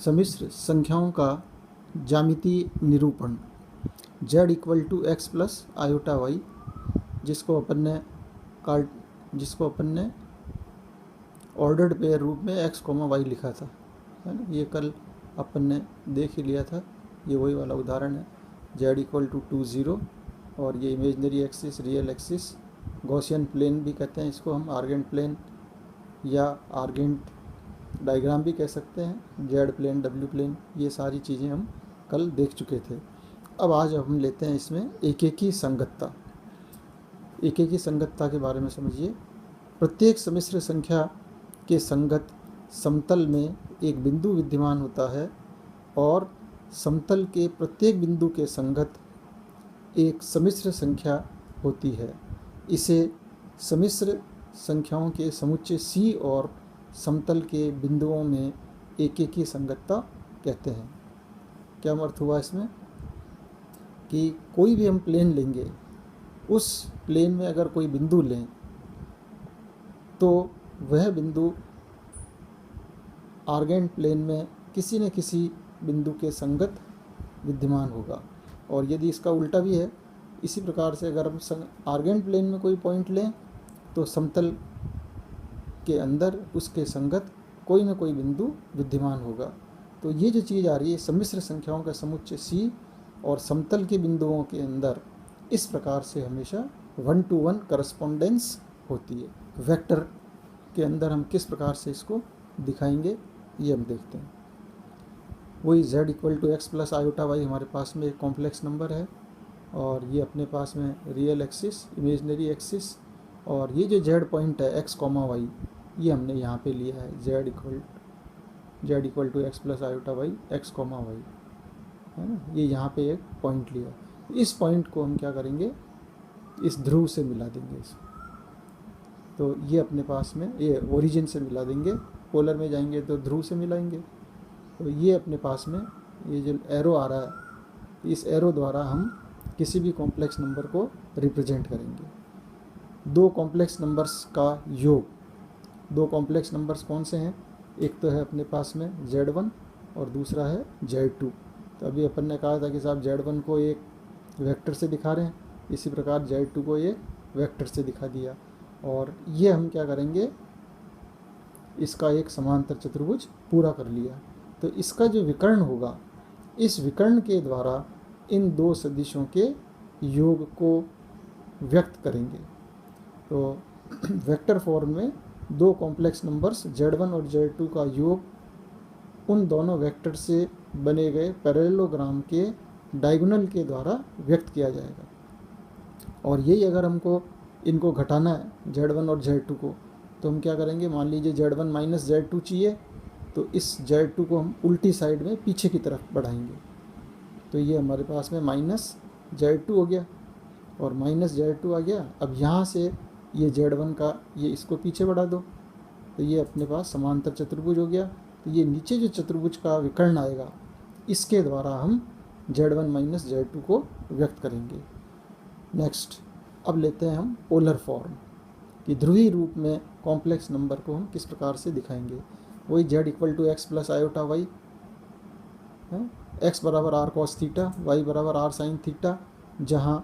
सम्मिश्र संख्याओं का ज्यामितीय निरूपण z equal to x plus iota y, जिसको अपन ने ऑर्डर्ड पेयर रूप में x कोमा वाई लिखा था, है ना। ये कल अपन ने देख ही लिया था। ये वही वाला उदाहरण है। z इक्वल टू 2 0 और ये imaginary axis, real axis, Gaussian plane भी कहते हैं इसको हम, आर्गेंट प्लेन या आर्गेंट डायग्राम भी कह सकते हैं, जेड प्लेन, डब्ल्यू प्लेन, ये सारी चीज़ें हम कल देख चुके थे। अब आज हम लेते हैं इसमें एकेकी संगतता। एकेकी संगतता के बारे में समझिए। प्रत्येक सम्मिश्र संख्या के संगत समतल में एक बिंदु विद्यमान होता है और समतल के प्रत्येक बिंदु के संगत एक सम्मिश्र संख्या होती है। इसे सम्मिश्र संख्याओं के समुच्चय C और समतल के बिंदुओं में एकेकी संगतता कहते हैं। क्या अर्थ हुआ इसमें कि कोई भी हम प्लेन लेंगे, उस प्लेन में अगर कोई बिंदु लें तो वह बिंदु आर्गेंट प्लेन में किसी न किसी बिंदु के संगत विद्यमान होगा। और यदि इसका उल्टा भी है, इसी प्रकार से अगर हम आर्गेंट प्लेन में कोई पॉइंट लें तो समतल के अंदर उसके संगत कोई न कोई बिंदु विद्यमान होगा। तो ये जो चीज़ आ रही है, सम्मिश्र संख्याओं का समुच्चय C और समतल के बिंदुओं के अंदर इस प्रकार से हमेशा 1-to-1 करस्पॉन्डेंस होती है। वेक्टर के अंदर हम किस प्रकार से इसको दिखाएंगे ये हम देखते हैं। वही z equal to x plus iota y हमारे पास में एक कॉम्प्लेक्स नंबर है और ये अपने पास में रियल एक्सिस, इमेजनरी एक्सिस, और ये जो z पॉइंट है x कॉमा वाई, ये हमने यहाँ पे लिया है z equal to x plus iota y x comma y, है ना। ये यहाँ पे एक पॉइंट लिया। इस पॉइंट को हम क्या करेंगे, इस ध्रुव से मिला देंगे इसको। तो ये अपने पास में ये ओरिजिन से मिला देंगे, पोलर में जाएंगे तो ध्रुव से मिलाएंगे। तो ये अपने पास में ये जो एरो आ रहा है, इस एरो द्वारा हम किसी भी कॉम्प्लेक्स नंबर को रिप्रेजेंट करेंगे। दो कॉम्प्लेक्स नंबर्स का योग, दो कॉम्प्लेक्स नंबर्स कौन से हैं, एक तो है अपने पास में z1 और दूसरा है z2। तो अभी अपन ने कहा था कि साहब z1 को एक वेक्टर से दिखा रहे हैं, इसी प्रकार z2 को एक वेक्टर से दिखा दिया। और ये हम क्या करेंगे, इसका एक समांतर चतुर्भुज पूरा कर लिया। तो इसका जो विकर्ण होगा, इस विकर्ण के द्वारा इन दो सदिशों के योग को व्यक्त करेंगे। तो वेक्टर फॉर्म में दो कॉम्प्लेक्स नंबर्स z1 और z2 का योग उन दोनों वेक्टर से बने गए पैरेललोग्राम के डायगोनल के द्वारा व्यक्त किया जाएगा। और यही अगर हमको इनको घटाना है z1 और z2 को, तो हम क्या करेंगे, मान लीजिए z1 माइनस z2 चाहिए, तो इस z2 को हम उल्टी साइड में पीछे की तरफ बढ़ाएंगे। तो ये हमारे पास में माइनस z2 हो गया और माइनस z2 आ गया। अब यहाँ से ये z1 का ये इसको पीछे बढ़ा दो, तो ये अपने पास समांतर चतुर्भुज हो गया। तो ये नीचे जो चतुर्भुज का विकर्ण आएगा, इसके द्वारा हम z1 माइनस z2 को व्यक्त करेंगे। नेक्स्ट, अब लेते हैं हम पोलर फॉर्म कि ध्रुवीय रूप में कॉम्प्लेक्स नंबर को हम किस प्रकार से दिखाएंगे। वही z equal to x plus iota y, x बराबर आर कॉस थीटा, y बराबर आर साइन थीटा, जहाँ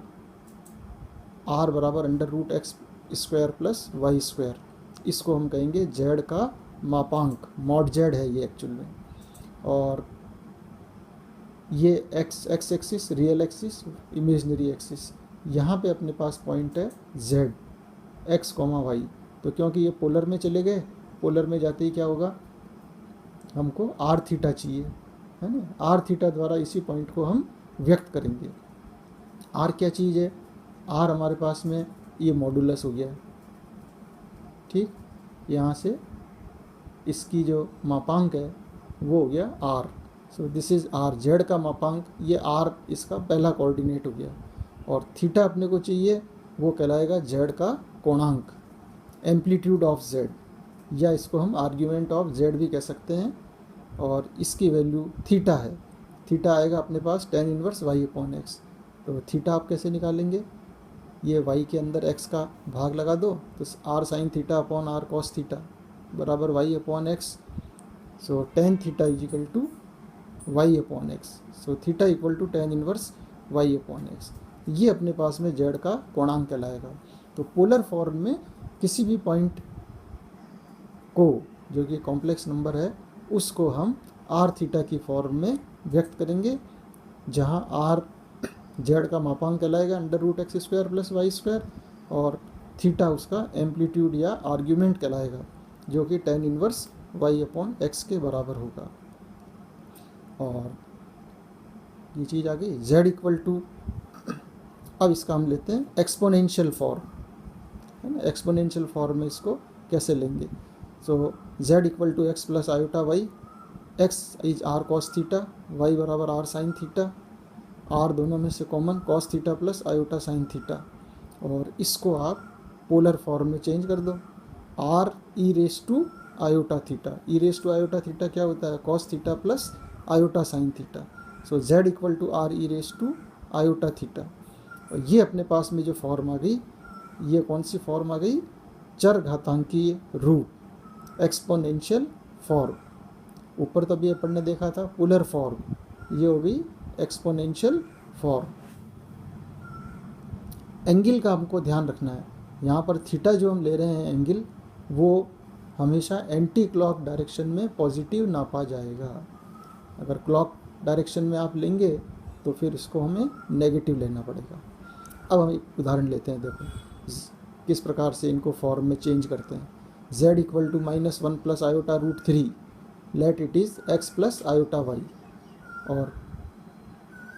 r बराबर under root x square plus y square. इसको हम कहेंगे z का मापांक, मॉड z है ये एक्चुअल में। और ये x axis, real axis, imaginary axis, यहाँ पे अपने पास पॉइंट है z x कॉमा वाई। तो क्योंकि ये पोलर में चले गए, पोलर में जाते ही क्या होगा, हमको आर थीटा चाहिए, है ना। आर थीटा द्वारा इसी पॉइंट को हम व्यक्त करेंगे। आर क्या चीज़ है, आर हमारे पास में ये मॉडुलस हो गया, ठीक। यहाँ से इसकी जो मापांक है वो हो गया r. So this is r, z का मापांक, ये आर इसका पहला कोऑर्डिनेट हो गया। और थीटा अपने को चाहिए, वो कहलाएगा जेड का कोणांक, एम्पलीट्यूड ऑफ जेड, या इसको हम आर्ग्यूमेंट ऑफ जेड भी कह सकते हैं। और इसकी वैल्यू थीटा है, थीटा आएगा अपने पास tan inverse y upon x. तो थीटा आप कैसे निकालेंगे, ये y के अंदर x का भाग लगा दो, तो r sine theta upon r cos theta बराबर y upon x. So tan theta is equal to y upon x. So theta equal to tan inverse y upon x. ये अपने पास में जेड का कोणांक कहलाएगा। तो पोलर फॉर्म में किसी भी पॉइंट को जो कि कॉम्प्लेक्स नंबर है उसको हम आर थीटा की फॉर्म में व्यक्त करेंगे, जहाँ आर जेड का मापांक कहलाएगा under root x square plus y square, और थीटा उसका एम्पलीट्यूड या आर्ग्यूमेंट कहलाएगा, जो कि tan inverse y upon x के बराबर होगा। और ये चीज़ आ गई z इक्वल टू, अब इसका हम लेते हैं एक्सपोनेंशियल फॉर्म, है ना। एक्सपोनेंशियल फॉर्म में इसको कैसे लेंगे? So z equal to x plus iota y, x is r cos theta, y बराबर आर साइन थीटा, आर दोनों में से common cos theta plus iota sine theta, और इसको आप पोलर फॉर्म में चेंज कर दो, r e raise to iota theta. E raise to iota theta क्या होता है? Cos theta plus iota sine theta. So z equal to r e raise to iota theta. और ये अपने पास में जो फॉर्म आ गई, ये कौन सी फॉर्म आ गई? चर घातांकीय रूप, एक्सपोनेंशियल फॉर्म। ऊपर तो अभी अपन ने देखा था पोलर फॉर्म, ये हो गई एक्सपोनेंशियल फॉर्म। एंगल का हमको ध्यान रखना है, यहाँ पर थीटा जो हम ले रहे हैं एंगल, वो हमेशा एंटी क्लॉक डायरेक्शन में पॉजिटिव नापा जाएगा। अगर क्लॉक डायरेक्शन में आप लेंगे तो फिर इसको हमें नेगेटिव लेना पड़ेगा। अब हम एक उदाहरण लेते हैं, देखो किस प्रकार से इनको फॉर्म में चेंज करते हैं। z equal to -1 plus iota root 3, let it is x plus iota y, और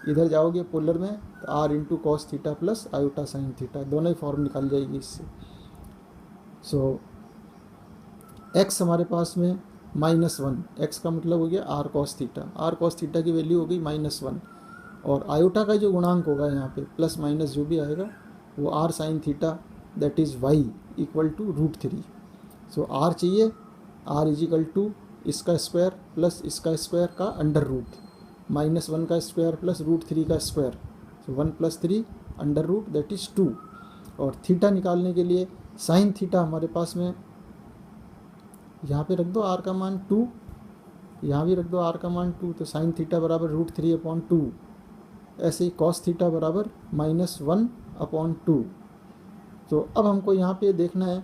इधर जाओगे पोलर में तो r into cos theta plus iota sine theta, दोनों ही फॉर्म निकाल जाएगी इससे। सो x हमारे पास में -1, x का मतलब हो गया r cos theta, r cos theta की वैल्यू हो गई -1, और आयोटा का जो गुणांक होगा यहाँ पे प्लस माइनस जो भी आएगा वो r sine theta, that is y equal to root 3। So r चाहिए, r इज इक्वल टू इसका स्क्वायर प्लस इसका स्क्वायर का अंडर रूट, -1 का स्क्वायर प्लस रूट 3 का square, so 1 + 3 under root that is 2। और थीटा निकालने के लिए साइन थीटा हमारे पास में यहाँ पे रख दो r का मान 2, यहाँ भी रख दो r का मान 2, तो साइन थीटा बराबर रूट 3/2। ऐसे ही कॉस थीटा बराबर -1/2। तो अब हमको यहाँ पे देखना है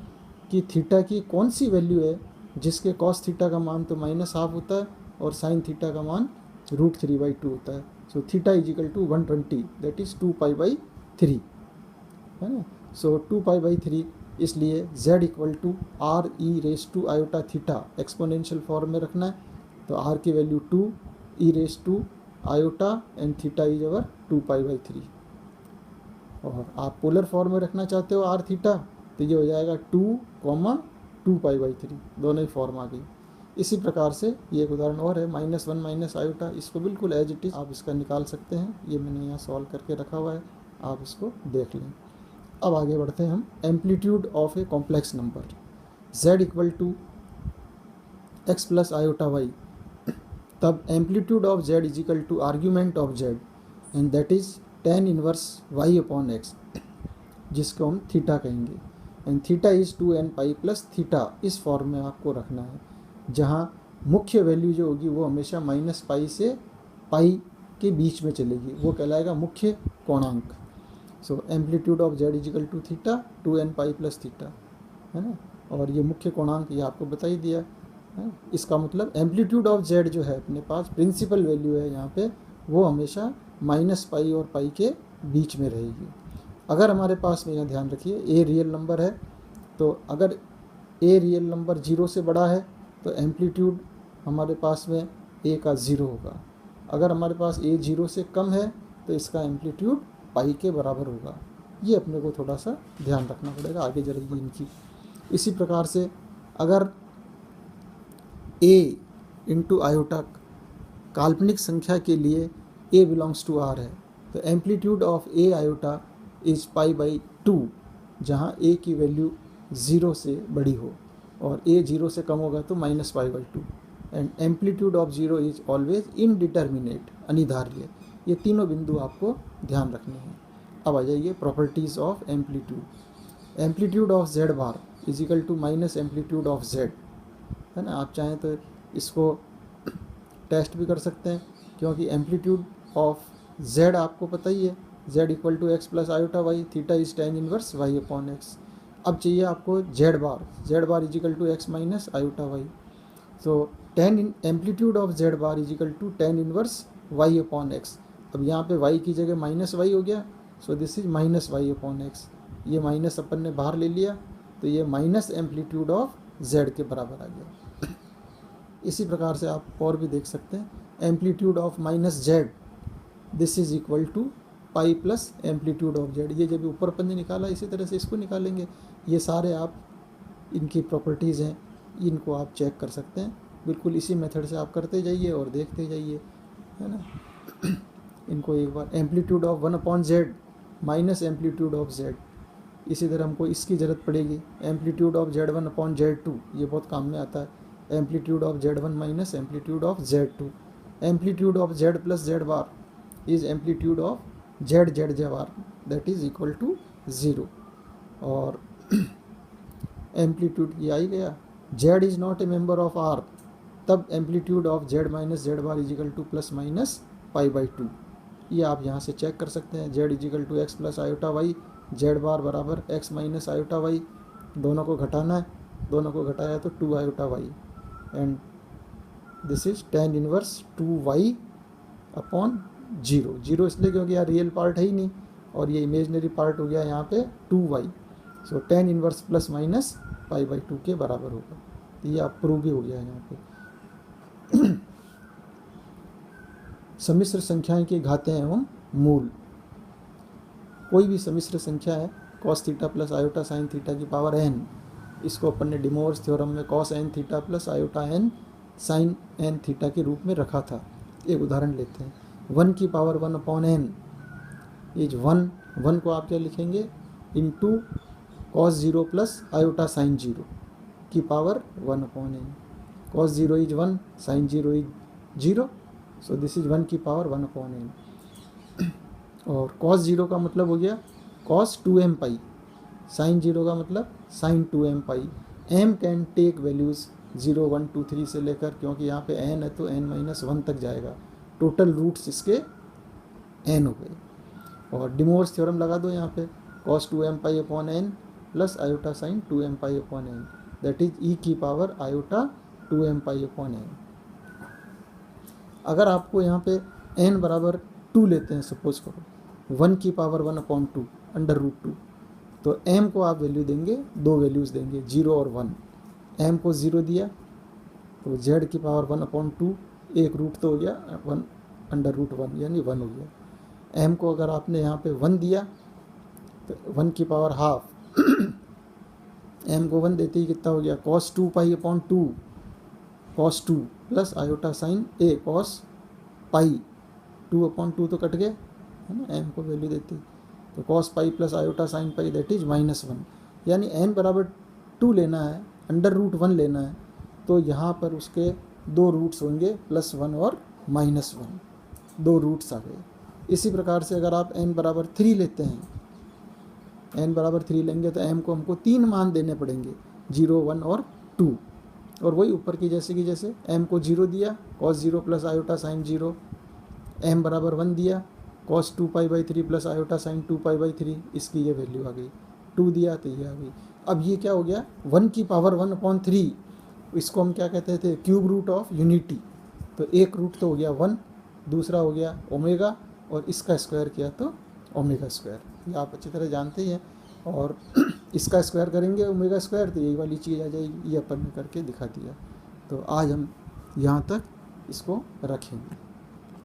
कि थीटा की कौन सी वैल्यू है जिसके कॉस थीटा का मान तो -½ होता है और साइन थीटा का मान रूट 3/2 होता है। So theta is equal to 120, that is 2π/3, है ना। सो 2π/3, इसलिए z equal to r e raise to iota theta exponential form में रखना है। तो r की value 2, e raise to iota and theta is our 2π/3। और आप पोलर फॉर्म में रखना चाहते हो r थीटा, तो ये हो जाएगा 2, 2π/3, दोनों ही फॉर्म आ गई। इसी प्रकार से ये एक उदाहरण और है, -1 माइनस आयोटा, इसको बिल्कुल एज इट इज़ आप इसका निकाल सकते हैं, ये मैंने यहाँ सॉल्व करके रखा हुआ है, आप इसको देख लें। अब आगे बढ़ते हैं हम, amplitude of a complex number, z equal to x plus iota y, तब amplitude of z is equal to argument of z and that is tan inverse y upon x, जिसको हम थीटा कहेंगे, and theta is 2nπ plus theta. इस form में आपको रखना है, जहाँ मुख्य वैल्यू जो होगी वो हमेशा -π से π के बीच में चलेगी, वो कहलाएगा मुख्य कोणांक। So amplitude of z is equal to theta 2nπ plus theta, है ना। और ये मुख्य कोणांक ये आपको बता ही दिया है। इसका मतलब एम्पलीट्यूड ऑफ z जो है अपने पास प्रिंसिपल वैल्यू है यहाँ पे, वो हमेशा -π और π के बीच में रहेगी। अगर हमारे पास में, यहाँ ध्यान रखिए, a रियल नंबर है, तो अगर a रियल नंबर 0 से बड़ा है तो एम्पलीट्यूड हमारे पास में a का 0 होगा। अगर हमारे पास a 0 से कम है तो इसका एम्पलीट्यूड π के बराबर होगा। ये अपने को थोड़ा सा ध्यान रखना पड़ेगा आगे जरूरी इनकी। इसी प्रकार से अगर a इंटू आयोटा काल्पनिक संख्या के लिए a बिलोंग्स टू r है, तो amplitude of a iota is π/2, जहाँ a की वैल्यू 0 से बड़ी हो और a 0 से कम होगा तो -π/2, and amplitude of 0 is always indeterminate, अनिधार्य। ये तीनों बिंदु आपको ध्यान रखने हैं। अब आ जाइए properties of amplitude. Amplitude of z bar is equal to minus amplitude of z, है ना। आप चाहें तो इसको टेस्ट भी कर सकते हैं, क्योंकि एम्पलीट्यूड ऑफ z आपको पता ही है, z equal to x plus iota y, theta is tan inverse y upon x. अब चाहिए आपको z bar is equal to x minus iota y. So tan amplitude of z bar is equal to tan inverse y upon x. अब यहाँ पे y की जगह minus y हो गया, so this is minus y upon x. ये minus अपन ने बाहर ले लिया, तो ये माइनस एम्पलीट्यूड ऑफ z के बराबर आ गया। इसी प्रकार से आप और भी देख सकते हैं, amplitude of minus z this is equal to pi plus amplitude of z. ये जब ऊपर अपन ने निकाला, इसी तरह से इसको निकालेंगे। ये सारे आप इनकी प्रॉपर्टीज़ हैं, इनको आप चेक कर सकते हैं। बिल्कुल इसी मेथड से आप करते जाइए और देखते जाइए, है ना। इनको एक बार amplitude of one upon z minus amplitude of z, इसी तरह हमको इसकी ज़रूरत पड़ेगी। Amplitude of z one upon z two, ये बहुत काम में आता है। Amplitude of z one minus amplitude of z two. Amplitude of z plus z bar is amplitude of z z z bar, that is equal to 0। और amplitude ये आ ही गया। Z is not A member of R, तब amplitude of z minus z bar is equal to plus minus pi by two. ये आप यहाँ से चेक कर सकते हैं। Z is equal to x plus iota y, z bar बराबर एक्स माइनस आयोटा वाई। दोनों को घटाना है, दोनों को घटाया तो 2 iota y, and this is tan inverse 2 y upon 0। 0 इसलिए क्योंकि यहाँ रियल पार्ट है ही नहीं, और ये इमेजनरी पार्ट हो गया यहाँ पे 2 y. So tan inverse plus minus pi by 2 के बराबर होगा। तो ये आप प्रूव भी हो गया यहाँ पे। सम्मिश्र संख्याएं की घातें एवं मूल। कोई भी सम्मिश्र संख्या है, cos theta plus iota sine theta की पावर n, इसको अपन ने डिमोवर्स थ्योरम में cos n theta plus iota n sine n theta के रूप में रखा था। एक उदाहरण लेते हैं, 1 की पावर 1 अपॉन n इज 1 को आप क्या लिखेंगे, into cos 0 plus iota sine 0 की power 1 upon n। Cos 0 is 1, sine 0 is 0, so this is 1 की पावर 1 अपॉन n। और cos 0 का मतलब हो गया cos 2m पाई, sin 0 का मतलब sin 2m pi. m can take values 0 1 2 3 से लेकर, क्योंकि यहाँ पे n है तो n माइनस 1 तक जाएगा। टोटल रूट्स इसके n हो गए। और डिमोवर्स थ्योरम लगा दो यहाँ पे, cos 2m pi upon n plus iota sign 2m pi upon n, that is e की power iota 2m pi upon n। अगर आपको यहाँ पे n बराबर 2 लेते हैं, सपोज करो 1 की पावर 1 अपॉन 2 अंडर रूट 2, तो m को आप वैल्यू देंगे, 2 वैल्यूज़ देंगे 0 और 1। m को 0 दिया तो z की पावर 1 अपॉन 2, एक रूट तो हो गया 1 अंडर रूट 1 यानी 1 हो गया। m को अगर आपने यहाँ पे 1 दिया तो 1 की पावर हाफ, m को 1 देते ही कितना हो गया, cos 2 pi upon 2, cos 2 plus iota sign a cos pi, 2 upon 2 तो कट गए, है ना, m को वैल्यू देती, तो cos pi plus iota sine pi that is -1। यानी n बराबर 2 लेना है, अंडर रूट 1 लेना है, तो यहाँ पर उसके 2 रूट्स होंगे, +1 और -1, 2 रूट्स आ गए। इसी प्रकार से अगर आप n बराबर 3 लेते हैं, n बराबर 3 लेंगे तो m को हमको 3 मान देने पड़ेंगे, 0 1 और 2। और वही ऊपर की जैसे कि जैसे m को 0 दिया, cos 0 plus iota sine 0, m बराबर 1 दिया, cos 2 pi by 3 plus iota sign 2 pi by 3, इसकी ये वैल्यू आ गई। 2 दिया तो ये आ गई। अब ये क्या हो गया, 1 की पावर 1 अपॉन 3, इसको हम क्या कहते थे, क्यूब रूट ऑफ यूनिटी। तो एक रूट तो हो गया 1, दूसरा हो गया ओमेगा, और इसका स्क्वायर किया तो ओमेगा स्क्वायर। ये आप अच्छी तरह जानते ही हैं। और इसका स्क्वायर करेंगे ओमेगा स्क्वायर तो यही वाली चीज़ आ जाएगी। ये अपन ने करके दिखा दिया। तो आज हम यहाँ तक इसको रखेंगे।